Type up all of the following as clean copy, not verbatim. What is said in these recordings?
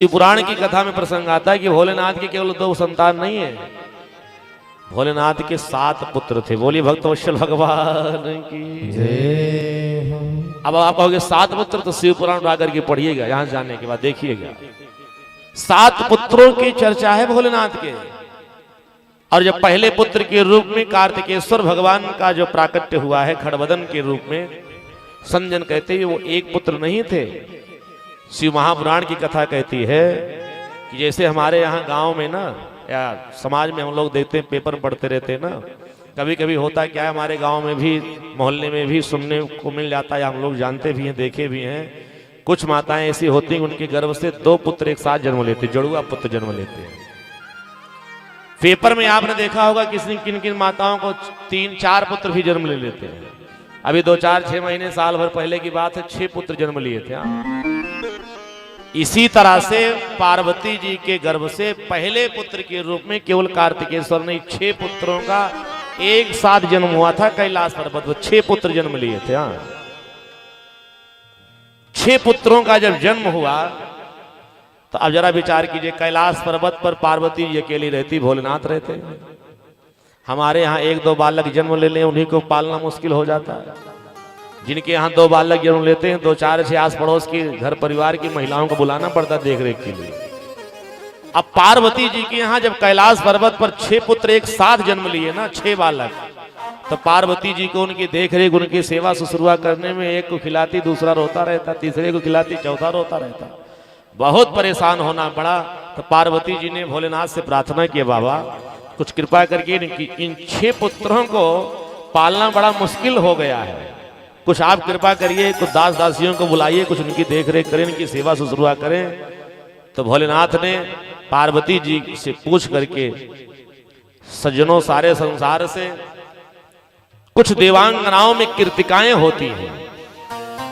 पुराण की कथा में प्रसंग आता है कि भोलेनाथ के केवल 2 संतान नहीं है, भोलेनाथ के 7 पुत्र थे। बोलिए भक्तवत्सल भगवान की जय। अब आप कहोगे 7 पुत्र, तो शिव पुराण उठा करके पढ़िएगा, यहां जाने के बाद देखिएगा 7 पुत्रों की चर्चा है भोलेनाथ के। और जब पहले पुत्र के रूप में कार्तिकेश्वर भगवान का जो प्राकट्य हुआ है खड़बदन के रूप में, संजन कहते हैं वो एक पुत्र नहीं थे। शिव महापुराण की कथा कहती है कि जैसे हमारे यहाँ गांव में ना या समाज में हम लोग देखते हैं, पेपर पढ़ते रहते हैं ना, कभी कभी होता है क्या है, हमारे गांव में भी मोहल्ले में भी सुनने को मिल जाता है, हम लोग जानते भी हैं, देखे भी हैं। कुछ माताएं ऐसी होती हैं उनके गर्भ से 2 पुत्र एक साथ जन्म लेते, जुड़वा पुत्र जन्म लेते हैं। पेपर में आपने देखा होगा किन किन माताओं को 3-4 पुत्र भी जन्म ले लेते हैं। अभी 2-4-6 महीने साल भर पहले की बात है, 6 पुत्र जन्म लिए थे। इसी तरह से पार्वती जी के गर्भ से पहले पुत्र के रूप में केवल कार्तिकेश्वर ने 6 पुत्रों का एक साथ जन्म हुआ था कैलाश पर्वत पर। 6 पुत्र जन्म लिए थे। 6 पुत्रों का जब जन्म हुआ तो अब जरा विचार कीजिए, कैलाश पर्वत पर पार्वती जी अकेली रहती, भोलेनाथ रहते। हमारे यहाँ 1-2 बालक जन्म ले लें, उन्हीं को पालना मुश्किल हो जाता है। जिनके यहाँ 2 बालक जन्म लेते हैं, 2-4 से आस पड़ोस की घर परिवार की महिलाओं को बुलाना पड़ता है देख रेख के लिए। अब पार्वती जी के यहाँ जब कैलाश पर्वत पर 6 पुत्र एक साथ जन्म लिए ना, 6 बालक, तो पार्वती जी को उनकी देख रेख, उनकी सेवा शुश्रूषा करने में एक को खिलाती दूसरा रोता रहता, तीसरे को खिलाती चौथा रोता रहता, बहुत परेशान होना पड़ा। तो पार्वती जी ने भोलेनाथ से प्रार्थना की, बाबा कुछ कृपा करके इन 6 पुत्रों को पालना बड़ा मुश्किल हो गया है, कुछ आप कृपा करिए, कुछ दास दासियों को बुलाइए, कुछ उनकी देख रेख करें, इनकी सेवा शुश्रूषा करें। तो भोलेनाथ ने पार्वती जी से पूछ करके सज्जनों सारे संसार से कुछ देवांगनाओं में कीर्तिकाएं होती हैं,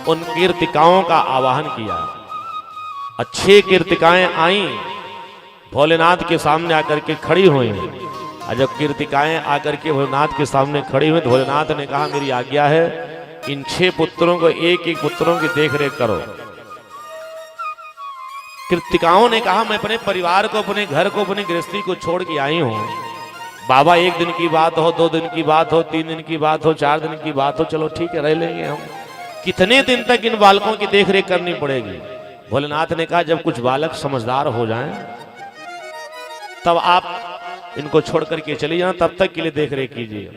उन कीर्तिकाओं का आवाहन किया। अच्छे कीर्तिकाएं आई, भोलेनाथ के सामने आकर के खड़ी हुई। और जब कीर्तिकाएं आकर के भोलेनाथ के सामने खड़ी हुई, भोलेनाथ ने कहा मेरी आज्ञा है, इन 6 पुत्रों को एक पुत्रों की देख रेख करो। कीर्तिकाओं ने कहा मैं अपने परिवार को, अपने घर को, अपनी गृहस्थी को छोड़ के आई हूं। बाबा 1 दिन की बात हो, 2 दिन की बात हो, 3 दिन की बात हो, 4 दिन की बात हो, चलो ठीक है रह लेंगे हम। कितने दिन तक इन बालकों की देख रेख करनी पड़ेगी? भोलेनाथ ने कहा जब कुछ बालक समझदार हो जाएं तब आप इनको छोड़ करके चले जाना, तब तक के लिए देख रेख कीजिए।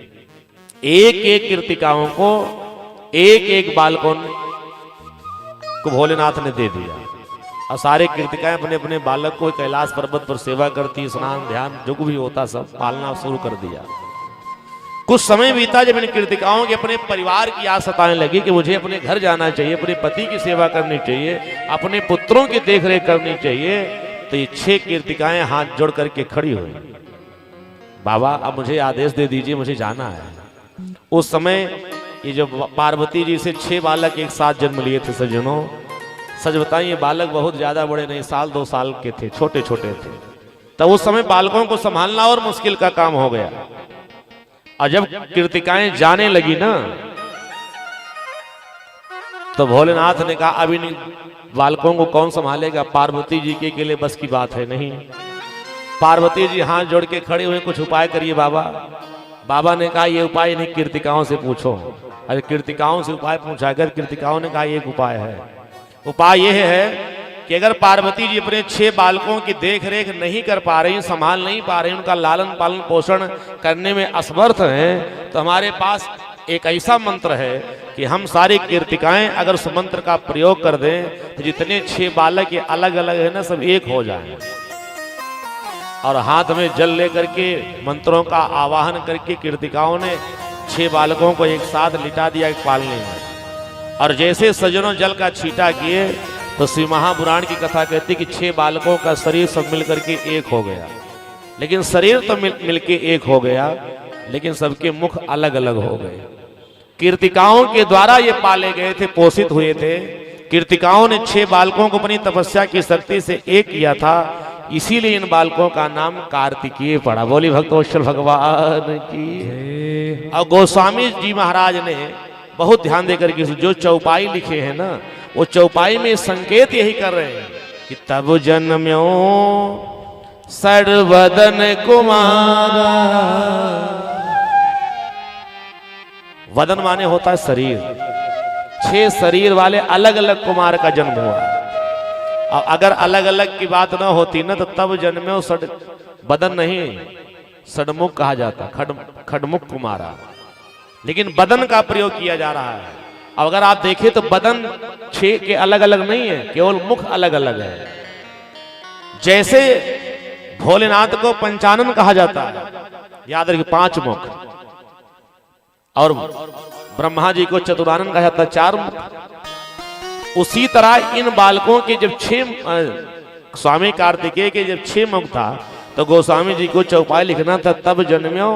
एक कीर्तिकाओं को, एक बालकों को भोलेनाथ ने दे दिया। और सारे कीर्तिकाएं अपने अपने बालक को कैलाश पर्वत पर सेवा करती, स्नान ध्यान जो भी होता सब पालना शुरू कर दिया। कुछ समय बीता, जब इन कीर्तिकाओं के अपने परिवार की आस सताने लगी कि मुझे अपने घर जाना चाहिए, अपने पति की सेवा करनी चाहिए, अपने पुत्रों की देखरेख करनी चाहिए, तो ये 6 कीर्तिकाएं हाथ जोड़ करके खड़ी हुई, बाबा अब मुझे आदेश दे दीजिए, मुझे जाना है। उस समय ये जो पार्वती जी से 6 बालक एक साथ जन्म लिए थे सज्जनों, सच बताइए बालक बहुत ज्यादा बड़े नहीं, 1-2 साल के थे, छोटे छोटे थे। तब उस समय बालकों को संभालना और मुश्किल का काम हो गया। और जब कीर्तिकाएं जाने लगी ना, तो भोलेनाथ ने कहा अब इन बालकों को कौन संभालेगा? पार्वती जी के लिए बस की बात है नहीं। पार्वती जी हाथ जोड़ के खड़े हुए, कुछ उपाय करिए बाबा। बाबा ने कहा ये उपाय नहीं, कीर्तिकाओं से पूछो। अरे कीर्तिकाओं से उपाय पूछा कर, कीर्तिकाओं ने कहा एक उपाय है। उपाय यह है कि अगर पार्वती जी अपने 6 बालकों की देख रेख नहीं कर पा रही, संभाल नहीं पा रही, उनका लालन पालन पोषण करने में असमर्थ हैं, तो हमारे पास एक ऐसा मंत्र है कि हम सारी कीर्तिकाएं अगर उस मंत्र का प्रयोग कर दें तो जितने 6 बालक ये अलग अलग है ना, सब एक हो जाएं। और हाथ में जल लेकर के मंत्रों का आवाहन करके कीर्तिकाओं ने 6 बालकों को एक साथ लिटा दिया एक पालने में। और जैसे सज्जनों जल का छींटा किए तो शिव महापुराण की कथा कहती कि 6 बालकों का शरीर सब मिलकर के एक हो गया। लेकिन शरीर तो मिलके एक हो गया, लेकिन सबके मुख अलग अलग हो गए। कीर्तिकाओं के द्वारा ये पाले गए थे, पोषित हुए थे। कीर्तिकाओं ने 6 बालकों को अपनी तपस्या की शक्ति से एक किया था, इसीलिए इन बालकों का नाम कार्तिकेय पड़ा। बोली भक्तवत्सल भगवान की। और गोस्वामी जी महाराज ने बहुत ध्यान देकर के जो चौपाई लिखे हैं ना, वो चौपाई में संकेत यही कर रहे हैं कि तब जन्म्यो षडवदन कुमारा। वदन माने होता है शरीर, 6 शरीर वाले अलग अलग कुमार का जन्म हुआ। और अगर अलग अलग की बात ना होती ना तो तब जन्म्यो बदन नहीं, षडमुख कहा जाता, खडमुख कुमारा। लेकिन बदन का प्रयोग किया जा रहा है। अब अगर आप देखें तो बदन 6 के अलग अलग नहीं है, केवल मुख अलग अलग है। जैसे भोलेनाथ को पंचानन कहा जाता है, याद रखिए 5 मुख, और ब्रह्मा जी को चतुरानन कहा जाता है 4 मुख। उसी तरह इन बालकों के जब 6 स्वामी कार्तिकेय के जब 6 मुख था तो गोस्वामी जी को चौपाई लिखना था, तब जन्म्यो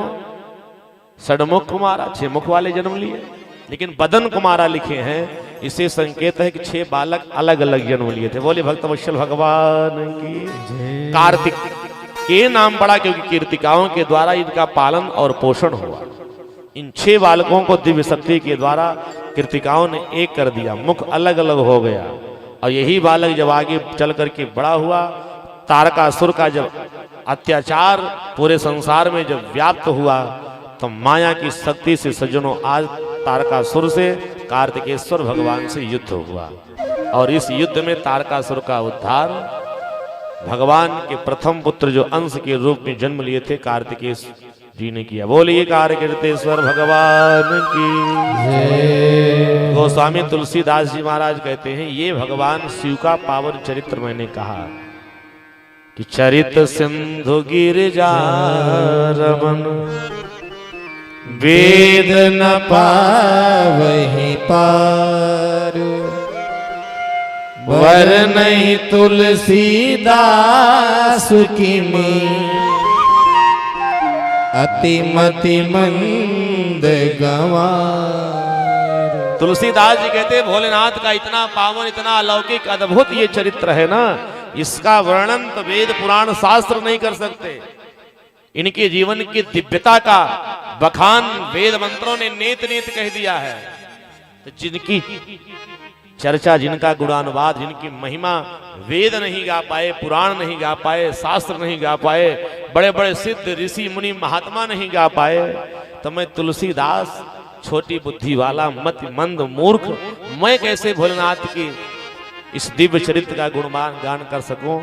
षडमुख कुमारा, 6 मुख वाले जन्म लिए। लेकिन बदन कुमारा लिखे हैं, इसे संकेत है कि 6 बालक अलग अलग जन्म लिए थे। बोले भक्तवत्सल भगवान की। कार्तिक के नाम पड़ा क्योंकि कीर्तिकाओं के द्वारा इनका पालन और पोषण हुआ। इन 6 बालकों को दिव्य शक्ति के द्वारा कीर्तिकाओं ने एक कर दिया, मुख अलग अलग हो गया। और यही बालक जब आगे चल करके बड़ा हुआ, तारकासुर का जब अत्याचार पूरे संसार में जब व्याप्त हुआ तो माया की शक्ति से सज्जनों आज तारकासुर से कार्तिकेश्वर भगवान से युद्ध हुआ। और इस युद्ध में तारकासुर का उद्धार भगवान के प्रथम पुत्र जो अंश के रूप में जन्म लिए थे कार्तिकेय जी ने किया। बोलिए कार्तिकेश्वर भगवान की। गोस्वामी तुलसीदास जी महाराज कहते हैं, ये भगवान शिव का पावन चरित्र मैंने कहा कि चरित सिंधु गिरिजा रमन वेद न पावहि पार, वर नहीं तुलसीदास की अतिमति मंद गंवार। तुलसीदास जी कहते हैं भोलेनाथ का इतना पावन, इतना अलौकिक अद्भुत ये चरित्र है ना, इसका वर्णन तो वेद पुराण शास्त्र नहीं कर सकते। इनके जीवन की दिव्यता का बखान वेद मंत्रों ने नेत नेत कह दिया है। तो जिनकी चर्चा, जिनका गुणानुवाद, जिनकी महिमा वेद नहीं गा पाए, पुराण नहीं गा पाए, शास्त्र नहीं गा पाए, बड़े बड़े सिद्ध ऋषि मुनि महात्मा नहीं गा पाए, तो मैं तुलसीदास छोटी बुद्धि वाला मति मंद मूर्ख, मैं कैसे भोलेनाथ की इस दिव्य चरित्र का गुणगान गान कर सकूं।